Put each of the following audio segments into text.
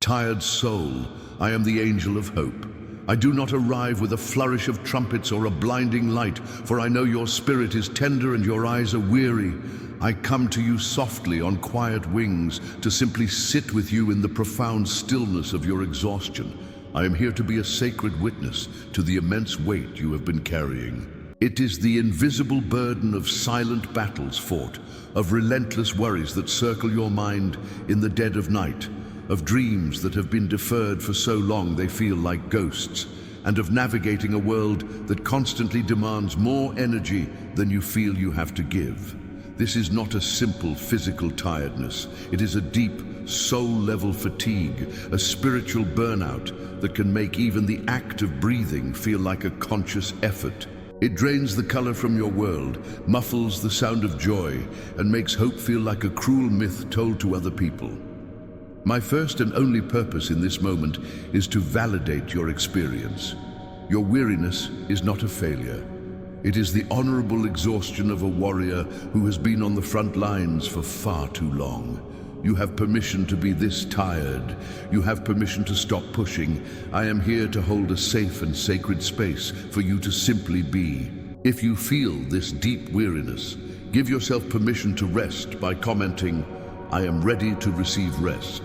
Tired soul, I am the angel of hope. I do not arrive with a flourish of trumpets or a blinding light, for I know your spirit is tender and your eyes are weary. I come to you softly on quiet wings to simply sit with you in the profound stillness of your exhaustion. I am here to be a sacred witness to the immense weight you have been carrying. It is the invisible burden of silent battles fought, of relentless worries that circle your mind in the dead of night, of dreams that have been deferred for so long they feel like ghosts, and of navigating a world that constantly demands more energy than you feel you have to give. This is not a simple physical tiredness. It is a deep, soul-level fatigue, a spiritual burnout that can make even the act of breathing feel like a conscious effort. It drains the color from your world, muffles the sound of joy, and makes hope feel like a cruel myth told to other people. My first and only purpose in this moment is to validate your experience. Your weariness is not a failure. It is the honorable exhaustion of a warrior who has been on the front lines for far too long. You have permission to be this tired. You have permission to stop pushing. I am here to hold a safe and sacred space for you to simply be. If you feel this deep weariness, give yourself permission to rest by commenting, "I am ready to receive rest."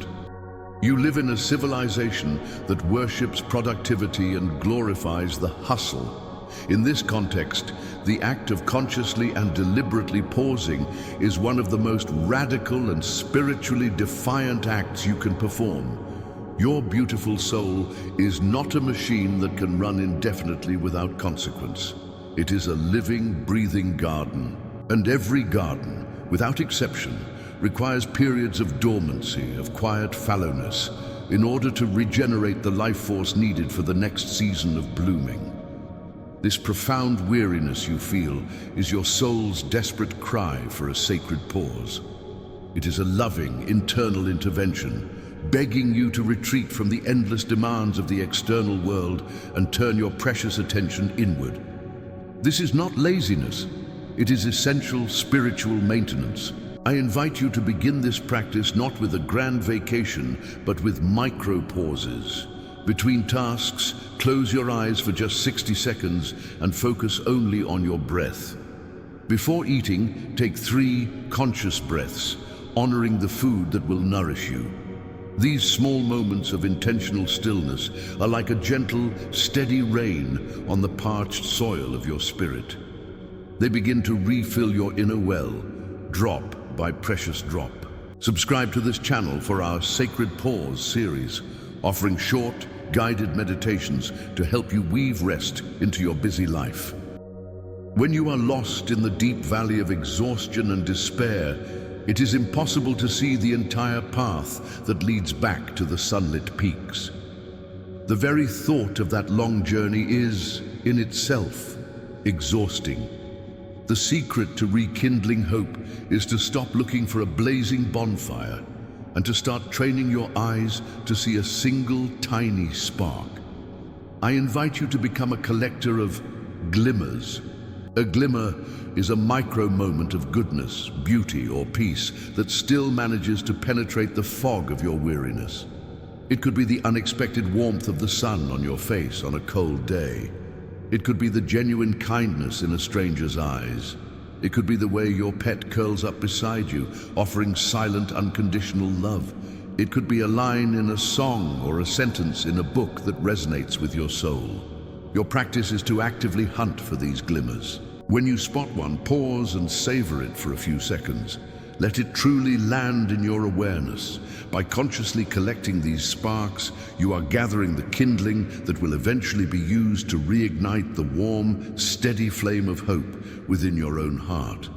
You live in a civilization that worships productivity and glorifies the hustle. In this context, the act of consciously and deliberately pausing is one of the most radical and spiritually defiant acts you can perform. Your beautiful soul is not a machine that can run indefinitely without consequence. It is a living, breathing garden. And every garden, without exception, requires periods of dormancy, of quiet fallowness, in order to regenerate the life force needed for the next season of blooming. This profound weariness you feel is your soul's desperate cry for a sacred pause. It is a loving, internal intervention, begging you to retreat from the endless demands of the external world and turn your precious attention inward. This is not laziness. It is essential spiritual maintenance. I invite you to begin this practice not with a grand vacation, but with micro pauses. Between tasks, close your eyes for just 60 seconds and focus only on your breath. Before eating, take 3 conscious breaths, honoring the food that will nourish you. These small moments of intentional stillness are like a gentle, steady rain on the parched soil of your spirit. They begin to refill your inner well, drop by precious drop. Subscribe to this channel for our Sacred Pause series, offering short, guided meditations to help you weave rest into your busy life. When you are lost in the deep valley of exhaustion and despair, it is impossible to see the entire path that leads back to the sunlit peaks. The very thought of that long journey is, in itself, exhausting. The secret to rekindling hope is to stop looking for a blazing bonfire and to start training your eyes to see a single tiny spark. I invite you to become a collector of glimmers. A glimmer is a micro moment of goodness, beauty, or peace that still manages to penetrate the fog of your weariness. It could be the unexpected warmth of the sun on your face on a cold day. It could be the genuine kindness in a stranger's eyes. It could be the way your pet curls up beside you, offering silent, unconditional love. It could be a line in a song or a sentence in a book that resonates with your soul. Your practice is to actively hunt for these glimmers. When you spot one, pause and savor it for a few seconds. Let it truly land in your awareness. By consciously collecting these sparks, you are gathering the kindling that will eventually be used to reignite the warm, steady flame of hope within your own heart.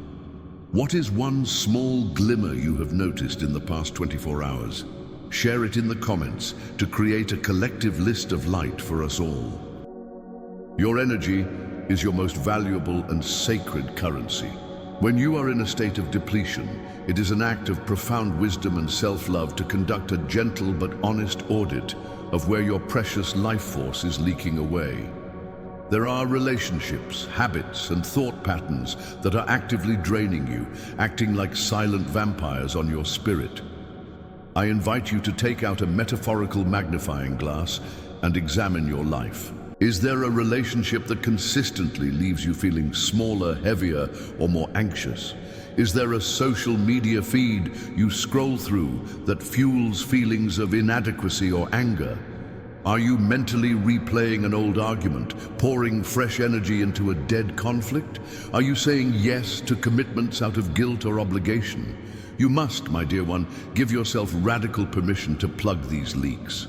What is one small glimmer you have noticed in the past 24 hours? Share it in the comments to create a collective list of light for us all. Your energy is your most valuable and sacred currency. When you are in a state of depletion, it is an act of profound wisdom and self-love to conduct a gentle but honest audit of where your precious life force is leaking away. There are relationships, habits, and thought patterns that are actively draining you, acting like silent vampires on your spirit. I invite you to take out a metaphorical magnifying glass and examine your life. Is there a relationship that consistently leaves you feeling smaller, heavier, or more anxious? Is there a social media feed you scroll through that fuels feelings of inadequacy or anger? Are you mentally replaying an old argument, pouring fresh energy into a dead conflict? Are you saying yes to commitments out of guilt or obligation? You must, my dear one, give yourself radical permission to plug these leaks.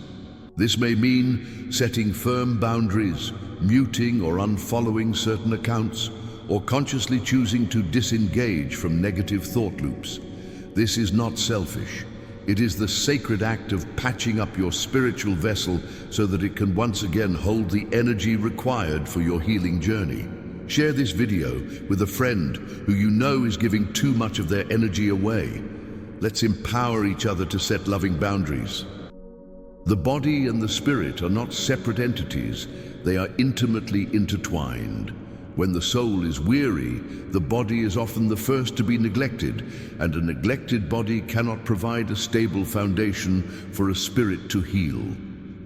This may mean setting firm boundaries, muting or unfollowing certain accounts, or consciously choosing to disengage from negative thought loops. This is not selfish. It is the sacred act of patching up your spiritual vessel so that it can once again hold the energy required for your healing journey. Share this video with a friend who you know is giving too much of their energy away. Let's empower each other to set loving boundaries. The body and the spirit are not separate entities. They are intimately intertwined. When the soul is weary, the body is often the first to be neglected, and a neglected body cannot provide a stable foundation for a spirit to heal.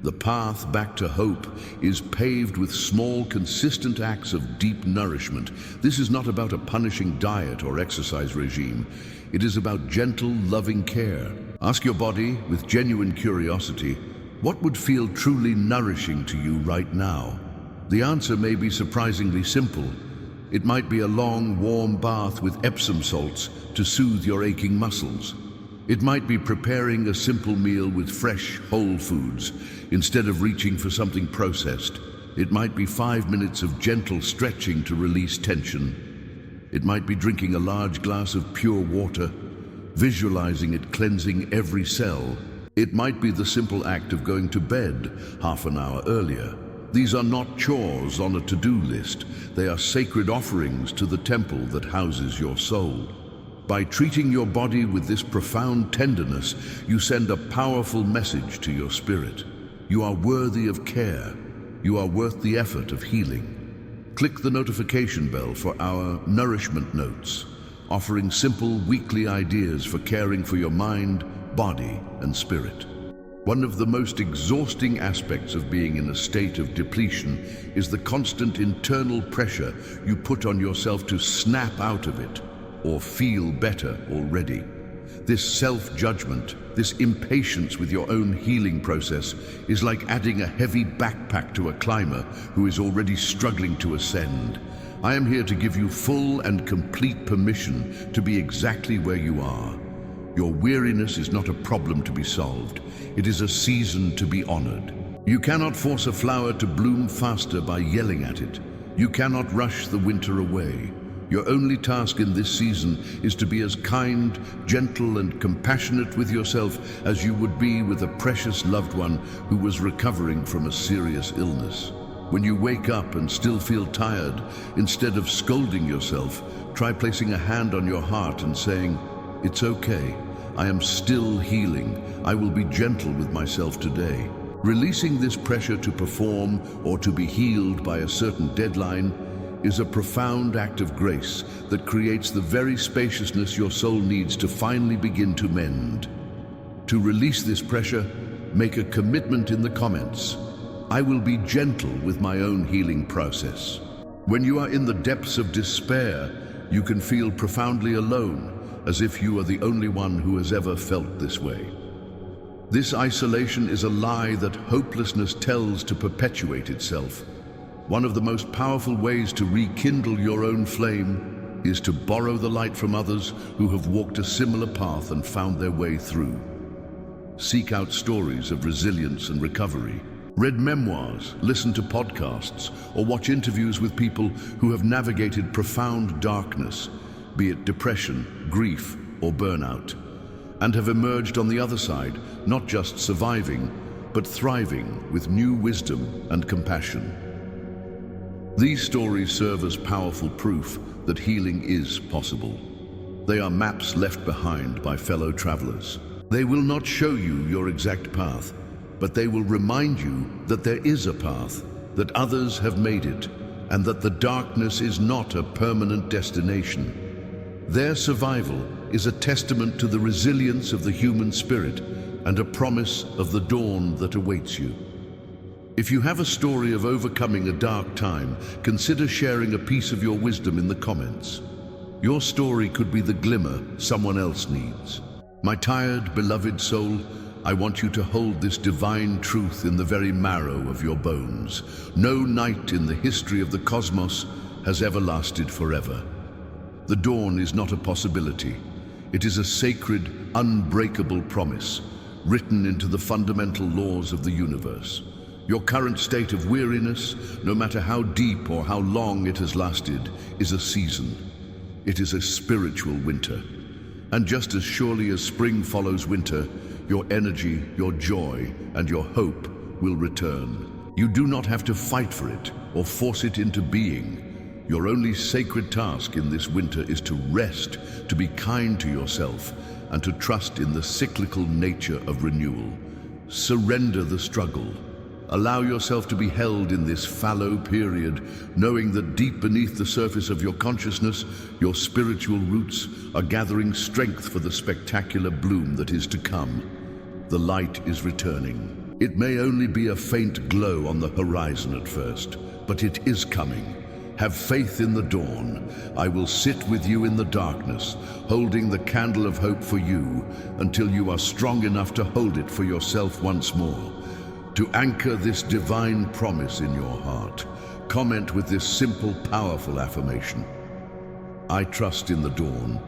The path back to hope is paved with small, consistent acts of deep nourishment. This is not about a punishing diet or exercise regime. It is about gentle, loving care. Ask your body with genuine curiosity, what would feel truly nourishing to you right now? The answer may be surprisingly simple. It might be a long, warm bath with Epsom salts to soothe your aching muscles. It might be preparing a simple meal with fresh, whole foods instead of reaching for something processed. It might be 5 minutes of gentle stretching to release tension. It might be drinking a large glass of pure water, visualizing it cleansing every cell. It might be the simple act of going to bed half an hour earlier. These are not chores on a to-do list. They are sacred offerings to the temple that houses your soul. By treating your body with this profound tenderness, you send a powerful message to your spirit. You are worthy of care. You are worth the effort of healing. Click the notification bell for our nourishment notes, offering simple weekly ideas for caring for your mind, body, and spirit. One of the most exhausting aspects of being in a state of depletion is the constant internal pressure you put on yourself to snap out of it or feel better already. This self-judgment, this impatience with your own healing process is like adding a heavy backpack to a climber who is already struggling to ascend. I am here to give you full and complete permission to be exactly where you are. Your weariness is not a problem to be solved. It is a season to be honored. You cannot force a flower to bloom faster by yelling at it. You cannot rush the winter away. Your only task in this season is to be as kind, gentle, and compassionate with yourself as you would be with a precious loved one who was recovering from a serious illness. When you wake up and still feel tired, instead of scolding yourself, try placing a hand on your heart and saying, "It's okay. I am still healing. I will be gentle with myself today." Releasing this pressure to perform or to be healed by a certain deadline is a profound act of grace that creates the very spaciousness your soul needs to finally begin to mend. To release this pressure, make a commitment in the comments. I will be gentle with my own healing process. When you are in the depths of despair, you can feel profoundly alone, as if you are the only one who has ever felt this way. This isolation is a lie that hopelessness tells to perpetuate itself. One of the most powerful ways to rekindle your own flame is to borrow the light from others who have walked a similar path and found their way through. Seek out stories of resilience and recovery. Read memoirs, listen to podcasts, or watch interviews with people who have navigated profound darkness, be it depression, grief, or burnout, and have emerged on the other side, not just surviving, but thriving with new wisdom and compassion. These stories serve as powerful proof that healing is possible. They are maps left behind by fellow travelers. They will not show you your exact path, but they will remind you that there is a path, that others have made it, and that the darkness is not a permanent destination. Their survival is a testament to the resilience of the human spirit, and a promise of the dawn that awaits you. If you have a story of overcoming a dark time, consider sharing a piece of your wisdom in the comments. Your story could be the glimmer someone else needs. My tired, beloved soul, I want you to hold this divine truth in the very marrow of your bones. No night in the history of the cosmos has ever lasted forever. The dawn is not a possibility. It is a sacred, unbreakable promise, written into the fundamental laws of the universe. Your current state of weariness, no matter how deep or how long it has lasted, is a season. It is a spiritual winter. And just as surely as spring follows winter, your energy, your joy, and your hope will return. You do not have to fight for it or force it into being. Your only sacred task in this winter is to rest, to be kind to yourself, and to trust in the cyclical nature of renewal. Surrender the struggle. Allow yourself to be held in this fallow period, knowing that deep beneath the surface of your consciousness, your spiritual roots are gathering strength for the spectacular bloom that is to come. The light is returning. It may only be a faint glow on the horizon at first, but it is coming. Have faith in the dawn. I will sit with you in the darkness, holding the candle of hope for you until you are strong enough to hold it for yourself once more. To anchor this divine promise in your heart, comment with this simple, powerful affirmation. I trust in the dawn.